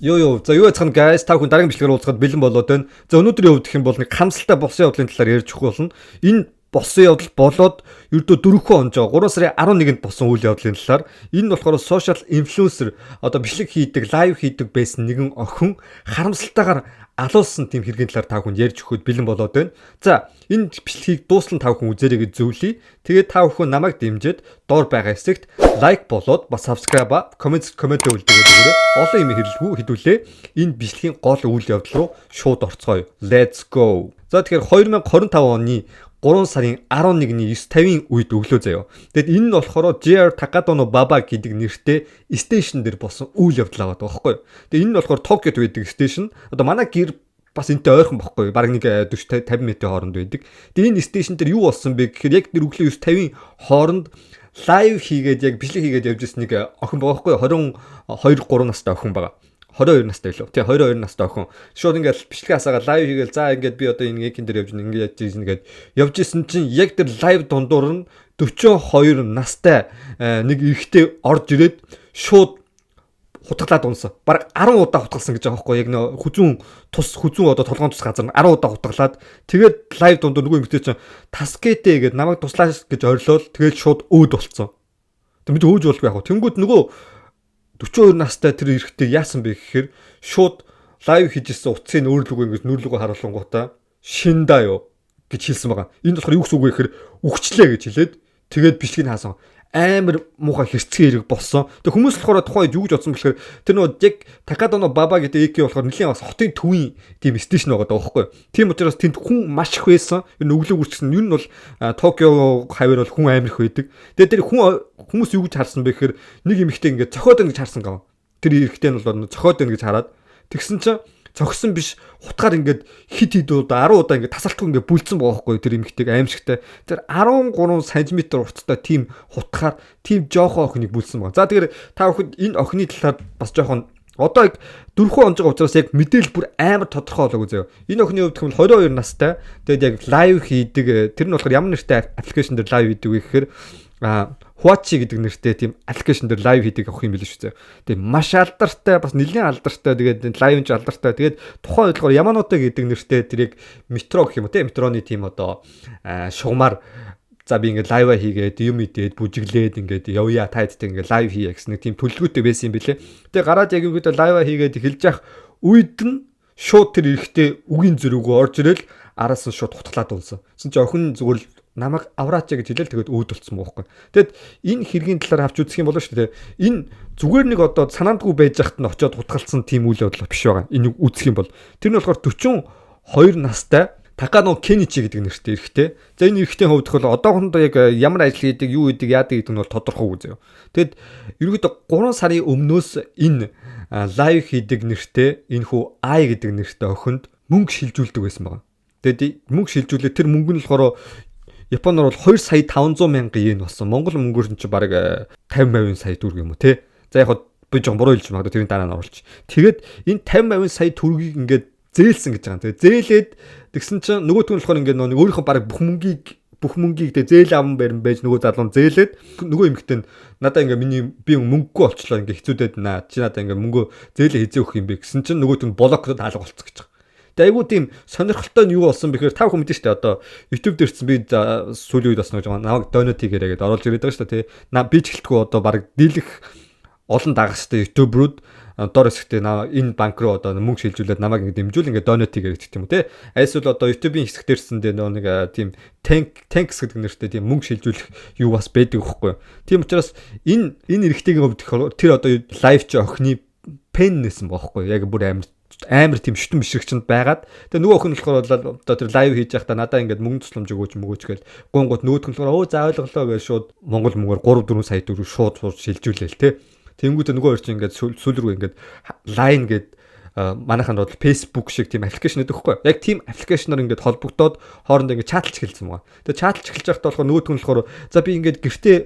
Юу. За юу яцхан guys, та бүхэн дараагийн бичлэгээр уулзахад бэлэн болоод байна. За өнөөдрийн хувьд гэх юм бол нэг хамсалтай болсон явдлын талаар ярьж өгөх болно. Энэ болсон явдал болоод ердөө 4 он 3 сарын 11-нд болсон үйл явдлын талаар энэ нь болохоор social influencer одоо бичлэг хийдэг, лайв хийдэг байсан нэгэн охин харамсалтайгаар алуулсан тийм хэргийн талаар та бүхэнд ярьж өгөхөд бэлэн болоод байна. За энэ бичлэгийг дуустал та бүхэн үзээрэй гэж зөвлөе. Тэгээд та бүхэн намайг дэмжиж доор байгаа хэсэгт лайк болоод бас subscribe комент үлдээгээд өгөөрэй. Олон юм хэлэлгүй хэдүүлээ. Энэ бичлэгийн гол үйл явдал руу шууд орцгоё. Let's go. За тэгэхээр 2025 оны 3 сарын 11-ний 9:50-ийн үед өглөө заяа. Тэгэд энэ нь болохоор JR Takadano Baba гэдэг нэртэй стейшн дээр болсон үйл явдал аваад байгаа байхгүй юу. Тэгээ энэ нь болохоор Токиод байдаг стейшн. Одоо манай гэр бас энэтэй ойрхон байхгүй юу. Бараг нэг 40-50 м хооронд байдаг. Тэгээ энэ стейшн дээр юу болсон бэ гэхээр яг тэр өглөө 9:50-ийн хооронд лайв хийгээд яг бичлэг хийгээд явж ирсэн нэг охин байгаа байхгүй юу. 22-3 настай охин байгаа. 22 настай лөө. Тий 22 настай охин. Шууд ингээд бичлэг хасаагаа лайв хийгээл за ингээд би одоо энэ гин дээр явж ингээд явж ирсэн чинь яг тэр лайв дундуур нь 42 настай нэг эрэгтэй орж ирээд шууд хутгалаад унсан. Бараг 10 удаа хутгалсан гэж байгаа байхгүй яг нөө хүзүүн одоо толгоон тус газар 10 удаа хутгалаад тэгээд лайв дундуур нөгөө эмэгтэй чинь таскетэ гээд намайг туслаа гэж орилол тэгээд шууд өөд болцсон. Тэг бид өөж болгүй яг. Тэнгүүд нөгөө 42 настай тэр эрэгтэй яасан бэ гэхээр шууд лайв хийжсэн утсыг нүүрлүгөө харуулангуудаа шиндаа юу гэж хэлсэн байгаа. Энд болохоор юу гэсэн үг вэ гэхээр үхчлээ гэж хэлээд тэгээд бичлэгийг хаасан. Амар муухай хэрцгий хэрэг болсон. Тэг хүмүүс болохоор тухайн үед юу гэж бодсон бэлэхээр тэр нөгөө яг Takadano Baba гэдэг EK болохоор нэлийн бас хотын төвийн тийм стейшн байгаа даа байхгүй. Тийм учраас тэнд хүн маш их байсан. Энэ өглөө үрчсэн. Юу нь бол Токио хавар бол хүн амар их байдаг. Тэгээд тэр хүмүүс юу гэж харсан бэ гэхээр нэг эмэгтэй ингээд цохоод байна гэж харсан гав. Тэр эрэгтэй нь бол цохоод байна гэж хараад тэгсэн чинь цогсон биш хутгаар ингээд хит удаа 10 удаа ингээд тасалтгүй ингээд бүлдсэн байгаа байхгүй тэр эмэгтэйг аимшигтай. Тэр 13 см урттай тийм хутгаар тийм жоохоо охиныг бүлдсэн байгаа. За тэгэхээр та бүхэд энэ охины талаар бас жоохон одоо яг 4 он жоо учраас яг мэдээлэл бүр амар тодорхой болоогүй заяа. Энэ охины хувьд хэвэл 22 настай. Тэгээд яг лайв хийдэг тэр нь болохоор ямар нэртэй аппликейшн дээр лайв хийдэг вэ гэхээр Huachi гэдэг нэртэй тийм аппликейшн дээр лайв хийдэг авах юм билээ шүү дээ. Тэгээ маш алдартай, бас нэлийн алдартай. Тэгээд лайв ч алдартай. Тэгээд тухайн үед болохоор Яманоте гэдэг нэртэй тэрийг метро гэх юм уу те метроны тийм одоо шугамар за би ингээд лайва хийгээд юм идээд бүжиглээд ингээд явъя тайдтай ингээд лайв хийя гэсэн нэг тийм төлөвлөгөөтэй байсан юм билээ. Тэгээ гараад яг ингээд лайва хийгээд эхэлж явах үед нь шууд тэр эрэхтэй үгийн зөрүүгөө орж ирэл араас нь шууд хутгалаад унсан. Тэсэн чи охин зүгээр намайг авраач гэж хэлэл тэгээд өөд болцсон байхгүй. Тэгэд энэ хэргийн талаар авч үзэх юм болоо шүү дээ. Энэ зүгээр нэг одоо санаандгүй байж хат нь очиод хутгалсан тийм үйл явдал биш байгаа. Энийг үзэх юм бол тэр нь болохоор 42 настай Takano Kenichi гэдэг нэртэй эрэгтэй. За энэ эрэгтэй хувьд бол одоохондоо яг ямар ажил хийдэг, юу хийдэг, яадаг гэдэг нь бол тодорхойгүй заяа. Тэгэд ерөнхийдөө 3 сарын өмнөөс энэ лайв хийдэг нэртэй энэ хүү I гэдэг нэртэй охинд мөнгө шилжүүлдэг байсан байгаа. Тэгэд мөнгө шилжүүлээ тэр мөнгө нь болохоор Японоор бол 2 сая 500 мянган йен болсон. Монгол мөнгөөр нь ч бараг 50% сая төгрөг юм уу те. За яг би жоо буруу хэлж магадгүй тэрийн дараа нь оруулчих. Тэгээд энэ 50% сая төгрөгийг ингээд зээлсэн гэж байгаа. Тэгээд зээлээд тэгсэн чинь нөгөөтг нь болохоор ингээд нэг өөрийнхөө бараг бүх мөнгийг тэгээд зээл аван барин байж нөгөө залуу зээлээд нөгөө эмэгтэй нь надаа ингээд би мөнгөгүй олчлоо ингээд хэцүүдэд наа. Чи надаа ингээд мөнгөө зээлээ хизээ өгөх юм бэ гэсэн чинь нөгөөтг нь блокод хаалга болцсон гэж байгаа. Тэгээ айгуу тийм сонирхолтой нь юу болсон бэхээр та бүхэн мэдэн штэ одоо YouTube дээрсэн би сүүлийн үед бас нэг намайг донот хийгээрэй гэдээ оруулж ирээд байгаа штэ тий. Би ч гэлтгүй одоо баг дийлэх олон дагагчтай YouTuber-ууд доор хэсэгтээ энэ банк руу одоо мөнгө шилжүүлээд намайг ингэ дэмжүүл ингэ донот хийгээрэй гэх юм уу тий. Эсвэл одоо YouTube-ийн хэсэг дээрсэн дээр нэг тийм tanks гэдэг нэртэй тийм мөнгө шилжүүлэх юу бас байдаг байхгүй юу. Тийм учраас энэ эрэгтэйгийн хувьд тэр одоо лайв чи охины пен нэсэн байхгүй юу. Яг бүр амар тийм шүтэн бишрэгчэнд байгаад тэгээ нөгөө охин болохоор одоо тэр лайв хийж байхдаа надаа ингээд мөнгө тусламж өгөөч гээл гоонгууд нөгөөдх нь болохоор за ойлголоо гэж шууд монгол мөнгөөр 3-4 сая төгрөг шууд шилжүүлээл те. Тэнгүүтээ нөгөө хоёр чинь ингээд сүүл рүү ингээд лайн гээд манайханд бол Facebook шиг тийм аппликейшн өгөх байхгүй. Яг тийм аппликейшнаар ингээд холбогдоод хоорондоо ингээд чатлж эхэлсэн байгаа. Тэгээ чатлж эхэлж байхдаа болохоор нөгөөдг нь болохоор за би ингээд гэртээ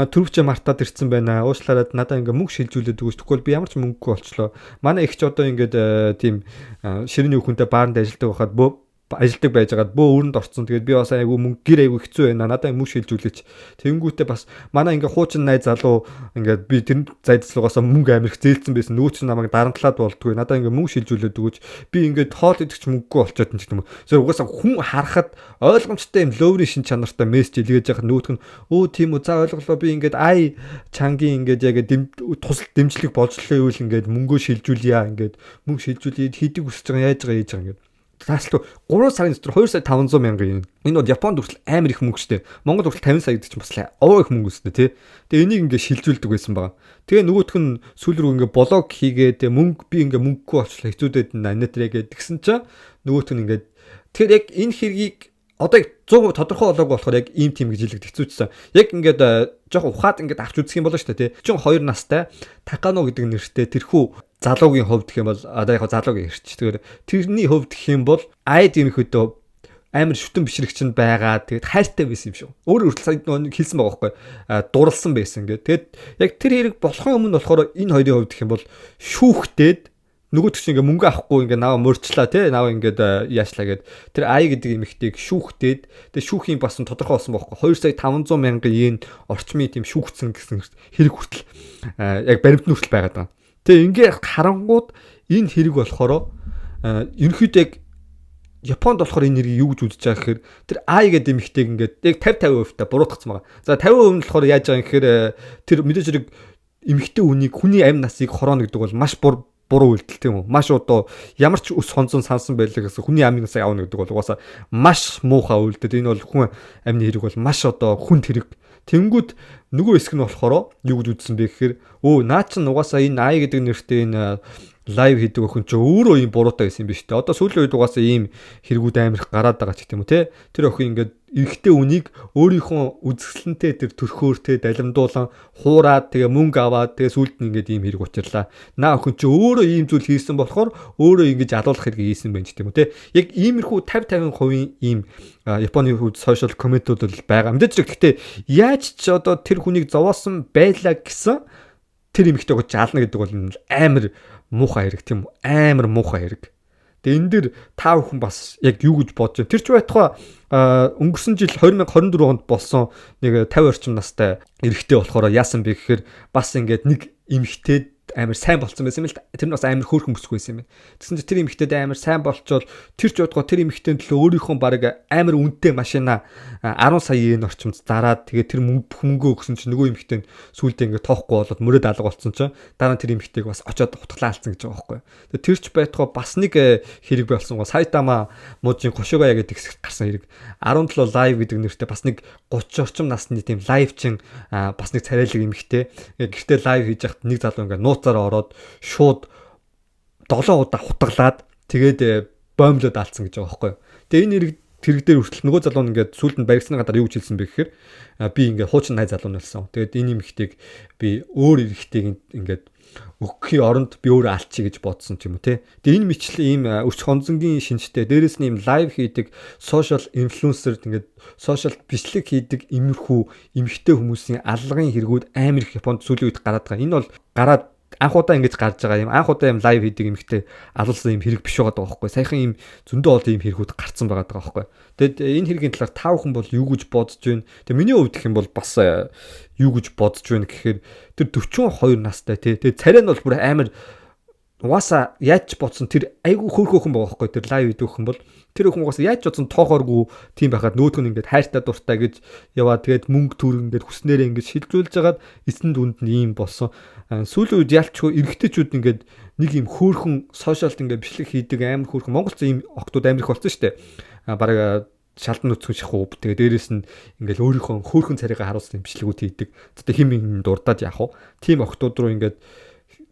төрөвчөө мартаад ирсэн байна. Уушлаараад надаа ингээд мөнгө шилжүүлээд өгөөч. Тэгвэл би ямар ч мөнгөгүй болчлоо. Манай их ч одоо ингээд тийм ширээний хүүхэнтэй баарнд ажилладаг байхад ажилдаг байжгаад бөө өрөнд орцсон. Тэгээд би бас айгүй мөнгө гэр айгүй хэцүү байна. Надаа мөнгө шилжүүлээч. Тэнгүүтээ бас манай ингээ хуучин найз залуу ингээд би тэр зайдслуугаас мөнгө амирх зээлсэн байсан. Нөгөө чинь намайг дарамтлаад болдгоо. Надаа ингээ мөнгө шилжүүлээд өгөөч. Би ингээд хоол идэгч мөнгөгүй болчиход юм ч юм уу. Зөв угаасаа хүн харахад ойлгомжтой юм ловрийн шин чанартай мессеж илгээж яхад нөгөөх нь өө тийм үү за ойлголоо би ингээд ай чангийн ингээд яг тусал дэмжлэг болж л ивэл ингээд мөнгөө шилжүүлье ингээд мөнгө шилжүүлээд хийдэг үсэж байгаа яаж байгаа хийж байгаа ингээд таслуу 3 сарын дотор 2 сая 500 мянган юм. Энэ бол Японд хүртэл амар их мөнгө штэ. Монгол хүртэл 50 сая гэдэг чинь бас овоо их мөнгө үстэ тий. Тэгээ энийг ингээ шилжүүлдэг байсан байгаа. Тэгээ нөгөөх нь сүүл рүү ингээ блог хийгээд мөнгө би ингээ мөнгөгүй болчихлоо хэцүүдэд анетрээгээд тэгсэн чинь нөгөөх нь ингээ тэгэхээр яг энэ хэргийг одоо 100% тодорхой болоогүй болохоор яг ийм тим гэж хэлэгд хэцүүчсэн. Яг ингээд жоохон ухаад ингээд авч үзэх юм болно шүү дээ тий. 2 настай Такано гэдэг нэртэй тэрхүү залуугийн хувьд гэх юм бол одоо яг залуугийн хэрч. Тэгэхээр тэрний хувьд гэх юм бол айд ерөнхийдөө амар шүтэн бишрэгч нь байгаа. Тэгээд хайртай байсан юм шүү. Өөр хүртэл сая хэлсэн байгаа байхгүй. Дурлсан байсан ингээд. Тэгээд яг тэр хэрэг болохын өмнө болохоор энэ хоёрын хувьд гэх юм бол шүүхтээд нөгөөд чинь ингээ мөнгө авахгүй ингээ наваа мөрчлаа тий наваа ингээд яачлаа гэд тэр ай гэдэг эмэгтэйг шүүхтээд тэр шүүхийн бас тодорхой болсон байхгүй 2 сая 500 мянган йен орчмын тийм шүүхцэн гэсэн хэрэг хүртэл яг баримтны хүртэл байгаад байгаа. Тэгээ ингээ харангууд энэ хэрэг болохоор ерөнхийдөө яг Японд болохоор энэ нэрийг юу гэж үзэж байгаа гэхээр тэр ай гэдэг эмэгтэйг ингээд яг 50% та буруутгацсан байгаа. За 50% нь болохоор яаж байгаа юм гэхээр тэр мэдээж хэрэг эмэгтэй хүнийг хүний амь насыг хорооно гэдэг бол маш буруу үйлдэл тийм үү. Маш одоо ямар ч ус сонзон сансан байлаа гэсэн хүний амнаас явна гэдэг бол угаасаа маш муухай үйлдэл. Энэ бол хүн амны хэрэг бол маш одоо хүнд хэрэг. Тэнгүүд нөгөө хэсэг нь болохоор юу гэж үзсэн бэ гэхээр наа чин угаасаа энэ ай гэдэг нэртэй энэ лайв хийдэг охин ч өөрөө ийм буруутай байсан юм биш үү. Одоо сүүлийн үед угаасаа ийм хэрэгүүд амирх гараад байгаа ч гэх юм уу те. Тэр охин ингээд эрэгтэй үнийг өөрийнхөө үзэсгэлэнтэй тэр төрхөөр те далимдуулан хуураад тэгээ мөнгө аваад тэгээ сүүлд нь ингээд ийм хэрэг учирлаа. Наа охин ч өөрөө ийм зүйл хийсэн болохоор өөрөө ингэж алуулах хэрэг хийсэн байх ч гэх юм уу те. Яг иймэрхүү 50-50% ийм Японы хувьд сошиал комментүүд бол байгаа. Мэдээж гэхдээ яаж ч одоо тэр хүнийг зовоосон байлаа гэсэн тэр эмэгтэйг жаална гэдэг бол амар муухай хэрэг тийм үү? Амар муухай хэрэг. Тэгээ энэ дэр та бүхэн бас яг юу гэж бодож байна? Тэр ч байтугай өнгөрсөн жил 2024 онд болсон нэг 50 орчим настай эрэгтэй болохоор яасан бэ гэхээр бас ингээд нэг эмэгтэй амар сайн болцсон байсан юм л да. Тэр нь бас амар хөөрхөн бүсгүй байсан юм байна. Тэгсэн чинь тэр эмэгтэйд амар сайн болчоод тэр ч бодгоо тэр эмэгтэй төлөө өөрийнхөө баг амар үнэтэй машина 10 сая йен орчимд зараад тэгээ тэр мөнгө өгсөн чинь нөгөө эмэгтэй сүүлдээ ингээд тоохгүй болоод мөрөд алга болсон чинь дараа нь тэр эмэгтэйг бас очоод утгалаа алдсан гэж байгаа байхгүй. Тэгээ тэр ч байтугай бас нэг хэрэг болсон гоо Сайтама мужийн Гошигая гэдэг хэсэгт гарсан хэрэг 17 лайв гэдэг нэртэй бас нэг 30 орчим насны тийм лайв чин бас нэг царайлаг эмэгтэй гэртээ лайв хийж яхад нэг залуу ингээд нууцаараа ороод шууд 7 удаа хутгалаад тэгээд боомлоод алдсан гэж байгаа байхгүй. Тэгээ энэ хэрэг дээр хүртэл нөгөө залуу нь ингээд сүүлд нь баригдсны гадар юу гэж хэлсэн бэ гэхээр би ингээд хуучин найз залуу нэлсэн. Тэгээд энэ эмэгтэйг би өөр эрэгтэйг ингээд өгөхийн оронд би өөрөө алчи гэж бодсон ч юм уу те. Тэгээ энэ мэтчлийн ийм өч хонзонгийн шинжтэй дээрээс нь ийм лайв хийдэг сошиал инфлюенсер ингээд сошиал бичлэг хийдэг имерхүү эмэгтэй хүмүүсийн аллагын хэрэгүүд амар их Японд сүүлийн үед гараад байгаа. Энэ бол гараад анх удаа ингэж гарч байгаа юм. Анх удаа юм лайв хийдэг эмэгтэй алуулсан юм хэрэг биш байгаа даа байхгүй. Саяхан юм зөндөө олон юм хэрэгүүд гарцсан байгаа даа байхгүй. Тэгэд энэ хэргийн талаар та бүхэн бол юу гэж бодож байна? Тэгээ миний хувьд гэх юм бол бас юу гэж бодож байна гэхээр тэр 42 настай тий. Тэгээ царай нь бол бүр амар угаасаа яаж бодсон тэр айгүй хөөрхөн байгаа байхгүй. Тэр лайв хийдэг хүн бол тэр хүн угаасаа яаж бодсон тоохооргүй тийм байхад нөөдгөн ингээд хайртай дуртай гэж яваа. Тэгээд мөнгө төр ингээд хүснээрээ ингээд шилжүүлж хагаад эсэнд үнд нь ийм болсон. Сүүлийн үед ялчгүй эргэжтэйчүүд ингээд нэг ийм хөөрхөн сошиалд ингээд бичлэг хийдэг амар хөөрхөн Монголд ийм октод амар их болсон шүү дээ. Бараг шалдан нүцгэн шахуу. Тэгээ дээрэс нь ингээд өөрийнхөө хөөрхөн царайгаа харуулсан бичлэгүүд хийдэг. Тэгээ хим юм дурдаад яах вэ? Тим октод руу ингээд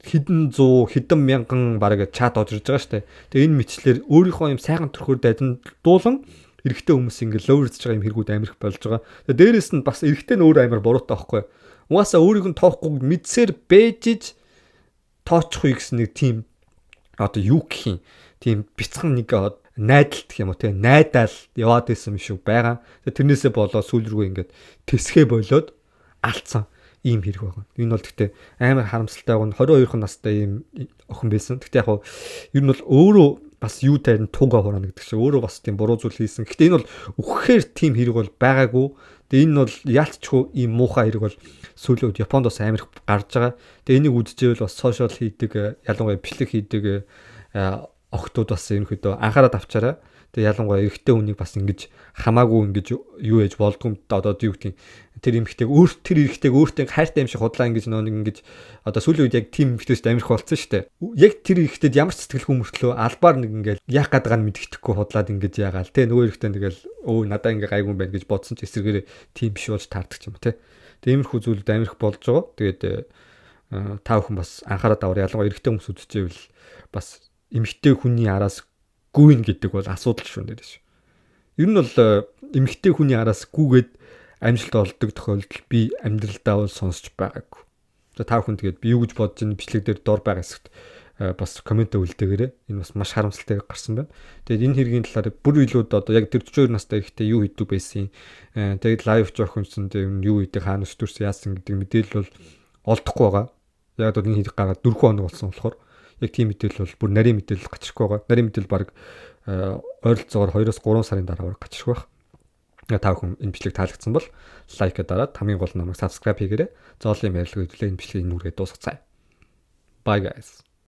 хэдэн 100 хэдэн мянган бараг чат орж ирж байгаа шүү дээ. Тэгээ энэ мэтлэр өөрийнхөө юм сайхан төрхөөр дадуулан эрэгтэй хүмүүс ингээд ловерж байгаа юм хэрэгүүд амар их болж байгаа. Тэгээ дээрэс нь бас эрэгтэй нь өөр амар буруутай байхгүй. Угаасаа өөрийг нь тоохгүй мэдсээр бэжж тоочихгүй гэсэн нэг тийм одоо юу гэх юм тийм бяцхан нэг найдалт гэх юм уу те найдаал яваад исэн юм шиг байгаа. Тэрнээсээ болоо сүүл рүү ингээд тэсхэ болоод алдсан ийм хэрэг байгаа. Энэ бол гэхдээ амар харамсалтай байгаа. 22 настай ийм охин байсан. Гэхдээ яг ер нь бол өөрөө бас юу тань туга хураана гэдэг шиг өөрөө бас тийм буруу зүйл хийсэн. Гэхдээ энэ бол үхэхээр тийм хэрэг бол байгаагүй. Тэгээ энэ бол яалтчгүй ийм муухай хэрэг бол сүүлийн үед Японд бас амар их гарч байгаа. Тэгээ энийг үдчихвэл бас сошиал хийдэг, ялангуяа бичлэг хийдэг охтууд бас ерөнхийдөө анхаарал авчаарай. Тэгээ ялангуяа эрэгтэй хүнийг бас ингэж хамаагүй ингэж юу ээж болдгоо одоо юу гэдэг тэр эмэгтэйг тэр эрэгтэйг өөртөө хайртай юм шиг худлаа ингэж ингэж одоо сүүлийн үед яг тийм эмэгтэйс амирх болсон шүү дээ. Яг тэр эрэгтэйд ямар ч сэтгэл хөдлөлөө албаар нэг ингээл яах гээд байгаа нь мэддэхгүй худлаад ингэж яагаал те нөгөө эрэгтэй нэгэл надаа ингээ гайгүй юм байна гэж бодсон ч эсэргээрээ тийм биш болж таардаг юм те. Тэгээ иймэрхүү зүйлүүд амирх болж байгаа. Тэгээд та бүхэн бас анхаарал тавар ялангуяа эрэгтэй хүмүүс үзчихвэл бас эмэгтэй хүний араас гүйн гэдэг бол асуудал шүү нэр шүү. Ер нь бол эмэгтэй хүний араас гүйгээд амжилт олдог тохиолдол би амьдралдаа бол сонсч байгаагүй. Та бүхэн тэгээд би юу гэж бодож энэ бичлэг дээр дор байгаа хэсэгт бас коммент үлдээгээрэй. Энэ бас маш харамсалтай гарсан байна. Тэгээд энэ хэргийн талаар бүр илүүд одоо яг тэр 42 настай ихтэй юу хийдэг байсан. Тэгээд лайв жоох юмсан дээр юу хийдэг хаана өстөрс яасан гэдэг мэдээлэл бол олдохгүй байгаа. Яг одоо энэ хэрэг гараад 4 хоног болсон болохоор яг тийм мэдээлэл бол бүр нарийн мэдээлэл гачрах байгаа. Нарийн мэдээлэл баг ойролцоогоор 2-3 сарын дараа гачрах байх. Та бүхэн энэ бичлэг таалагдсан бол лайк дараад хамгийн гол нь намайг subscribe хийгээрэй. Зоолын ярилцлага хөтөлөө энэ бичлэгийг нүргээ дуусгацгаая. Bye guys.